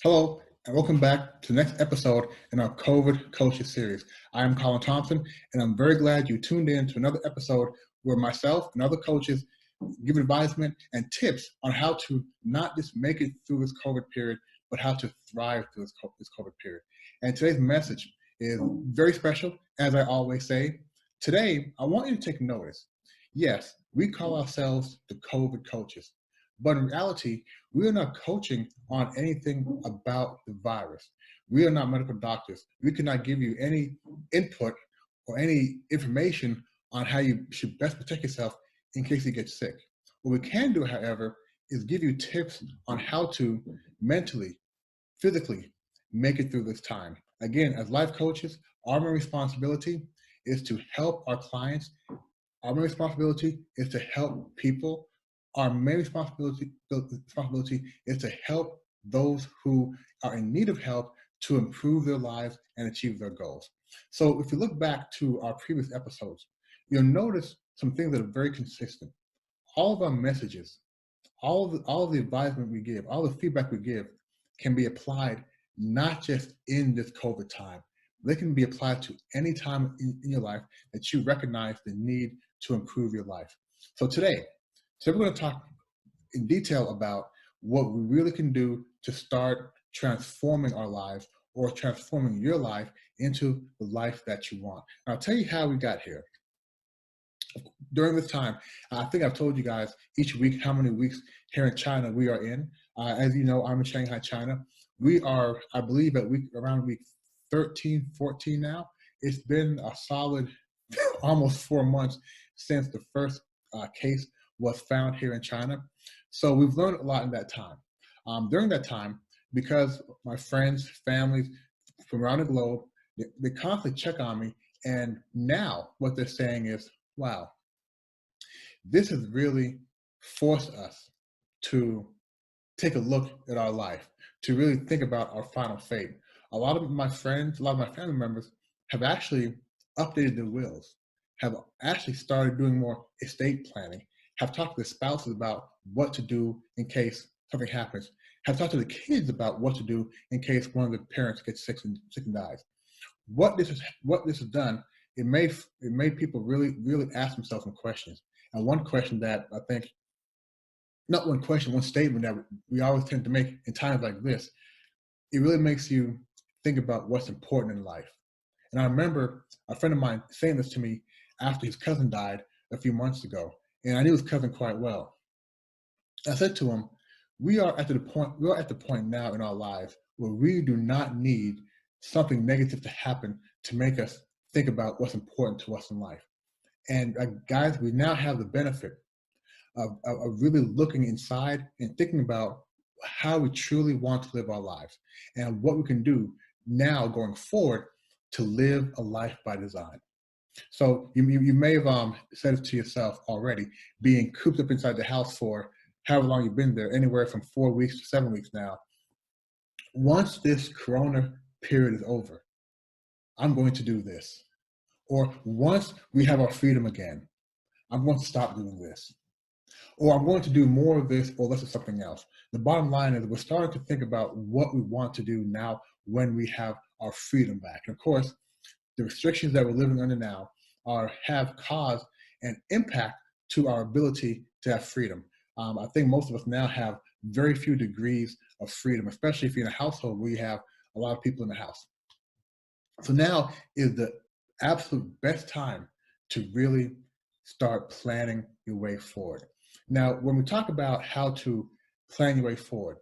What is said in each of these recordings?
Hello, and welcome back to the next episode in our COVID Coaches series. I am Colin Thompson, and I'm very glad you tuned in to another episode where myself and other coaches give advisement and tips on how to not just make it through this COVID period, but how to thrive through this COVID period. And today's message is very special, as I always say. Today, I want you to take notice. Yes, we call ourselves the COVID coaches, but in reality, we are not coaching on anything about the virus. We are not medical doctors. We cannot give you any input or any information on how you should best protect yourself in case you get sick. What we can do, however, is give you tips on how to mentally, physically make it through this time. Again, as life coaches, our main responsibility is to help our clients. Our main responsibility is to help people. Our main responsibility is to help those who are in need of help to improve their lives and achieve their goals. So if you look back to our previous episodes, you'll notice some things that are very consistent. All of our messages, all of the advisement we give, all the feedback we give can be applied not just in this COVID time. They can be applied to any time in your life that you recognize the need to improve your life. So today we're going to talk in detail about what we really can do to start transforming our lives or transforming your life into the life that you want. And I'll tell you how we got here. During this time, I think I've told you guys each week how many weeks here in China we are in. As you know, I'm in Shanghai, China. We are, I believe, around week 13, 14 now. It's been a solid almost 4 months since the first case was found here in China. So we've learned a lot in that time. During that time, because my friends, families from around the globe, they constantly check on me. And now what they're saying is, wow, this has really forced us to take a look at our life, to really think about our final fate. A lot of my friends, a lot of my family members have actually updated their wills, have actually started doing more estate planning, have talked to their spouses about what to do in case something happens, have talked to the kids about what to do in case one of the parents gets sick and dies. What this has done, it made people really ask themselves some questions. And one question that I think, not one question, one statement that we always tend to make in times like this, it really makes you think about what's important in life. And I remember a friend of mine saying this to me after his cousin died a few months ago, and I knew his cousin quite well. I said to him, we are at the point now in our lives where we do not need something negative to happen to make us think about what's important to us in life. And guys, we now have the benefit of really looking inside and thinking about how we truly want to live our lives and what we can do now going forward to live a life by design. So you may have said it to yourself already, being cooped up inside the house for however long you've been there, anywhere from 4 weeks to 7 weeks now. Once this corona period is over, I'm going to do this. Or once we have our freedom again, I'm going to stop doing this. Or I'm going to do more of this or less of something else. The bottom line is we're starting to think about what we want to do now when we have our freedom back. And of course, the restrictions that we're living under now have caused an impact to our ability to have freedom. I think most of us now have very few degrees of freedom, especially if you're in a household where you have a lot of people in the house. So now is the absolute best time to really start planning your way forward. Now, when we talk about how to plan your way forward,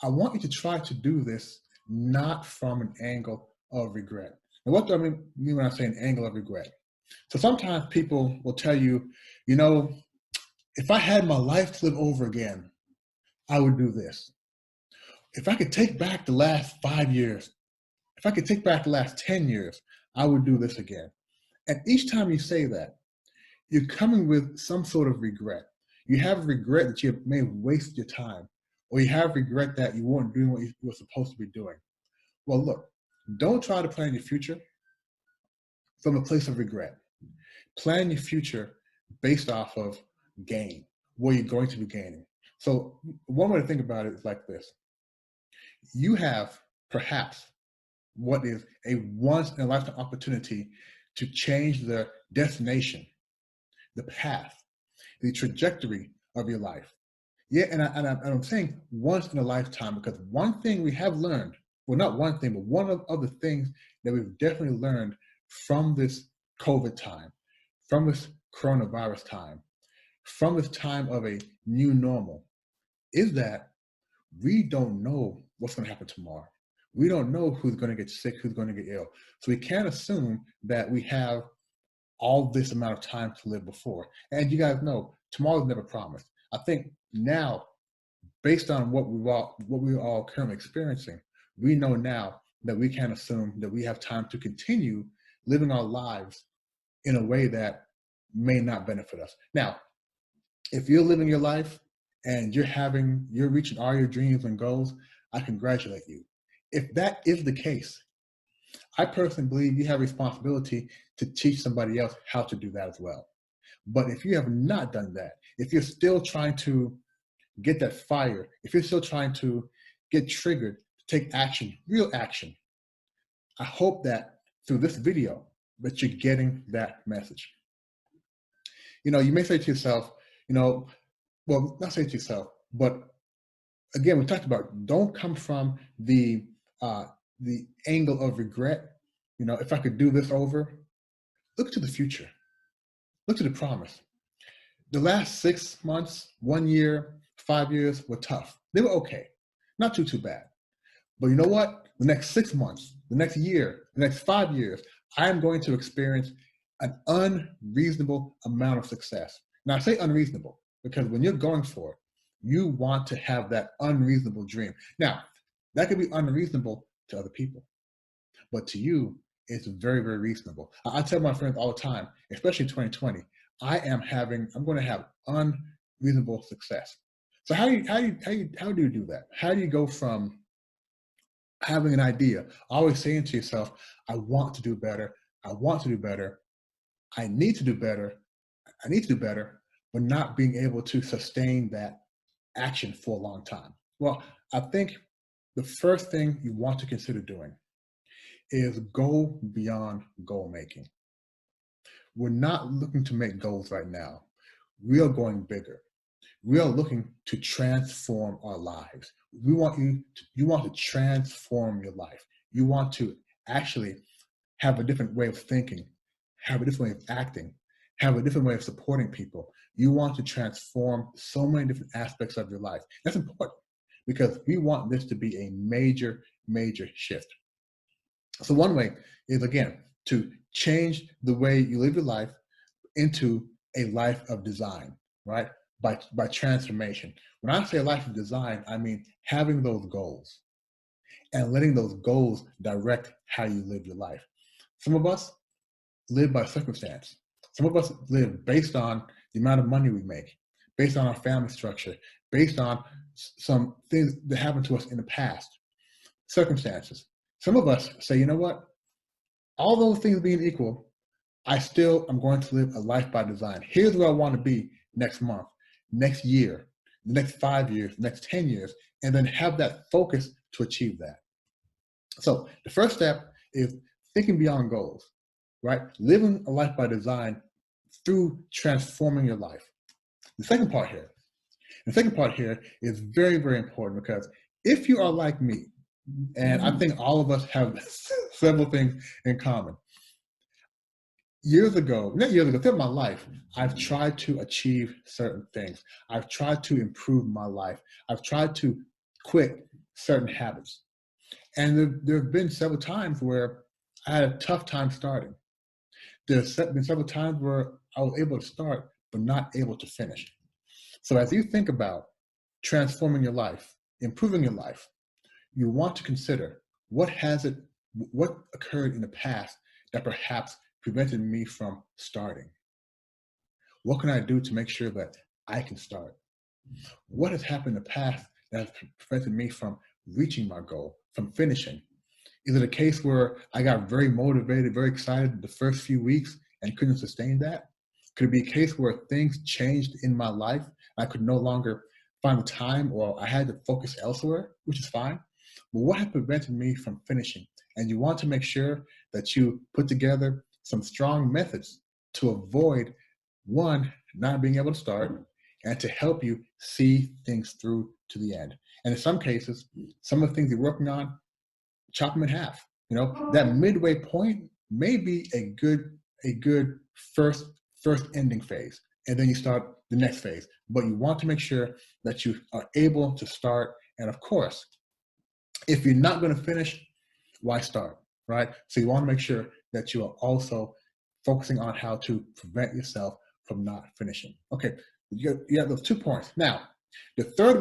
I want you to try to do this not from an angle of regret. And what do I mean when I say an angle of regret? So sometimes people will tell you, if I had my life to live over again, I would do this. If I could take back the last 5 years, if I could take back the last 10 years, I would do this again. And each time you say that, you're coming with some sort of regret. You have regret that you may have wasted your time, or you have regret that you weren't doing what you were supposed to be doing. Well, look, don't try to plan your future from a place of regret. Plan your future based off of gain, where you're going to be gaining. So one way to think about it is like this. You have perhaps what is a once in a lifetime opportunity to change the destination, the path, the trajectory of your life. Yeah, and I'm saying once in a lifetime because one thing we have learned, well, not one thing, but one of the things that we've definitely learned from this COVID time, from this coronavirus time, from this time of a new normal, is that we don't know what's going to happen tomorrow. We don't know who's going to get sick, who's going to get ill. So we can't assume that we have all this amount of time to live before. And you guys know, tomorrow's never promised. I think now, based on what we're all currently experiencing, we know now that we can't assume that we have time to continue living our lives in a way that may not benefit us. Now, if you're living your life and you're reaching all your dreams and goals, I congratulate you. If that is the case, I personally believe you have a responsibility to teach somebody else how to do that as well. But if you have not done that, if you're still trying to get that fire, if you're still trying to get triggered to take action, real action, I hope that through this video that you're getting that message. You may say to yourself, well, not say to yourself, but again, we talked about don't come from the angle of regret. If I could do this over, look to the future. Look to the promise. The last 6 months, 1 year, 5 years were tough. They were okay. Not too bad. But you know what? The next 6 months, the next year, the next 5 years, I am going to experience an unreasonable amount of success. Now I say unreasonable because when you're going for it, you want to have that unreasonable dream. Now, that could be unreasonable to other people, but to you, it's very, very reasonable. I tell my friends all the time, especially in 2020, I'm going to have unreasonable success. So how do you do that? How do you go from having an idea, always saying to yourself, I want to do better, I want to do better, I need to do better, I need to do better, but not being able to sustain that action for a long time? Well, I think the first thing you want to consider doing is go beyond goal making. We're not looking to make goals right now. We are going bigger. We are looking to transform our lives. You want to transform your life. You want to actually have a different way of thinking, have a different way of acting, have a different way of supporting people. You want to transform so many different aspects of your life. That's important because we want this to be a major, major shift. So one way is, again, to change the way you live your life into a life of design, right? By transformation. When I say a life of design, I mean having those goals and letting those goals direct how you live your life. Some of us live by circumstance. Some of us live based on the amount of money we make, based on our family structure, based on some things that happened to us in the past, circumstances. Some of us say, you know what? All those things being equal, I still am going to live a life by design. Here's where I want to be next month, next year, the next 5 years, the next 10 years, and then have that focus to achieve that. So the first step is thinking beyond goals, right? Living a life by design through transforming your life. The second part here is very, very important because if you are like me, and I think all of us have several things in common. Throughout my life, I've tried to achieve certain things. I've tried to improve my life. I've tried to quit certain habits. And there have been several times where I had a tough time starting. There's been several times where I was able to start, but not able to finish. So as you think about transforming your life, improving your life, you want to consider what occurred in the past that perhaps prevented me from starting? What can I do to make sure that I can start? What has happened in the past that has prevented me from reaching my goal, from finishing? Is it a case where I got very motivated, very excited the first few weeks and couldn't sustain that? Could it be a case where things changed in my life? I could no longer find the time or I had to focus elsewhere, which is fine. but what has prevented me from finishing? And you want to make sure that you put together some strong methods to avoid, one, not being able to start, and to help you see things through to the end. And in some cases, some of the things you're working on, chop them in half. You know, that midway point may be a good first ending phase, and then you start the next phase. But you want to make sure that you are able to start. And of course, if you're not going to finish, why start, right? So you want to make sure that you are also focusing on how to prevent yourself from not finishing. Okay, you have those 2 points. Now, the third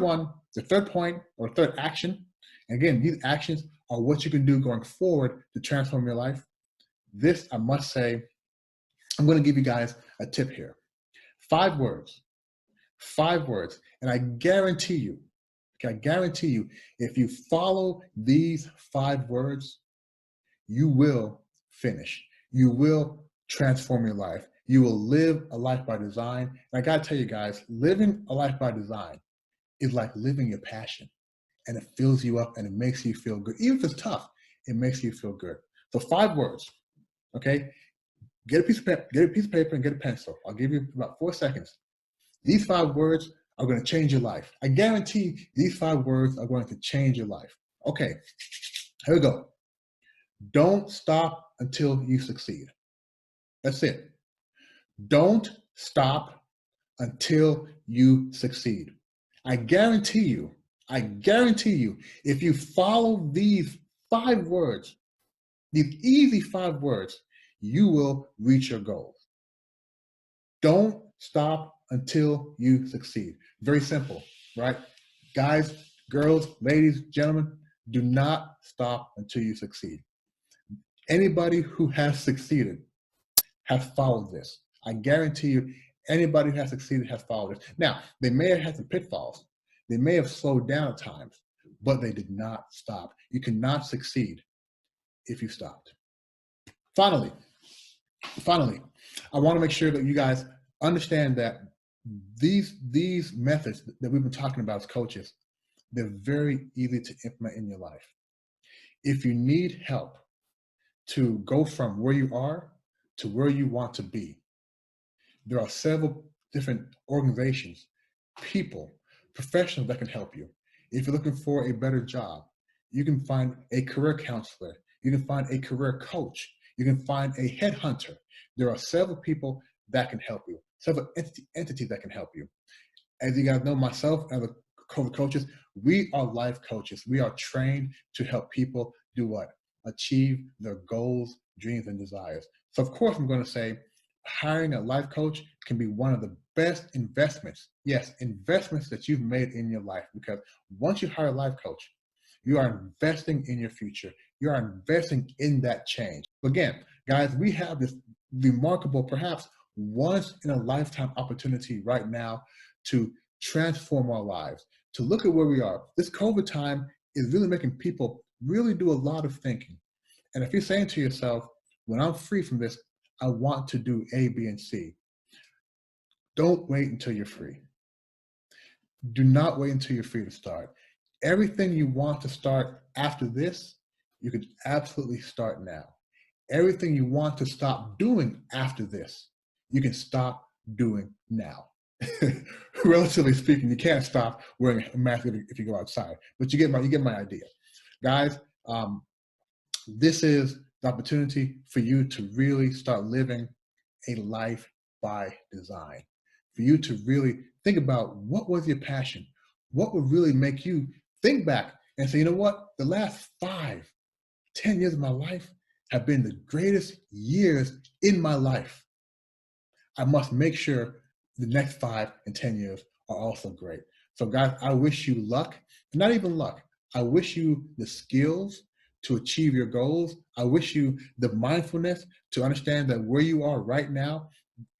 point or third action, and again, these actions are what you can do going forward to transform your life. This, I must say, I'm going to give you guys a tip here. 5 words, and I guarantee you, if you follow these 5 words, you will finish. You will transform your life. You will live a life by design. And I got to tell you guys, living a life by design is like living your passion, and it fills you up and it makes you feel good. Even if it's tough, it makes you feel good. So 5 words, okay? Get a piece of paper and get a pencil. I'll give you about 4 seconds. These 5 words are going to change your life. I guarantee these 5 words are going to change your life. Okay, here we go. Don't stop until you succeed. That's it. Don't stop until you succeed. I guarantee you, if you follow these 5 words, these easy 5 words, you will reach your goals. Don't stop until you succeed. Very simple, right? Guys, girls, ladies, gentlemen, do not stop until you succeed. Anybody who has succeeded has followed this. I guarantee you, anybody who has succeeded has followed this. Now, they may have had some pitfalls. They may have slowed down at times, but they did not stop. You cannot succeed if you stopped. Finally, I want to make sure that you guys understand that these methods that we've been talking about as coaches, they're very easy to implement in your life. If you need help to go from where you are to where you want to be, there are several different organizations, people, professionals that can help you. If you're looking for a better job, you can find a career counselor. You can find a career coach. You can find a headhunter. There are several people that can help you, several entities that can help you. As you guys know, myself and the COVID coaches, we are life coaches. We are trained to help people do what? Achieve their goals, dreams, and desires. So of course, I'm going to say hiring a life coach can be one of the best investments. Yes, investments that you've made in your life, because once you hire a life coach, you are investing in your future. You are investing in that change. Again, guys, we have this remarkable, perhaps once in a lifetime opportunity right now to transform our lives, to look at where we are. This COVID time is really making people really do a lot of thinking. And if you're saying to yourself, when I'm free from this, I want to do A, B, and C, don't wait until you're free. Do not wait until you're free to start. Everything you want to start after this, you can absolutely start now. Everything you want to stop doing after this, you can stop doing now. Relatively speaking, you can't stop wearing a mask if you go outside, but you get my idea. Guys, this is the opportunity for you to really start living a life by design, for you to really think about what was your passion, what would really make you think back and say, you know what, the last 5-10 years of my life have been the greatest years in my life. I must make sure the next 5 and 10 years are also great. So guys, I wish you luck, not even luck. I wish you the skills to achieve your goals. I wish you the mindfulness to understand that where you are right now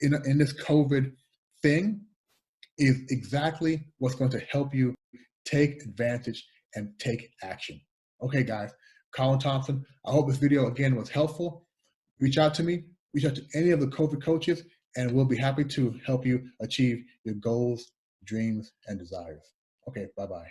in this COVID thing is exactly what's going to help you take advantage and take action. Okay, guys, Colin Thompson, I hope this video again was helpful. Reach out to me, reach out to any of the COVID coaches, and we'll be happy to help you achieve your goals, dreams, and desires. Okay, bye-bye.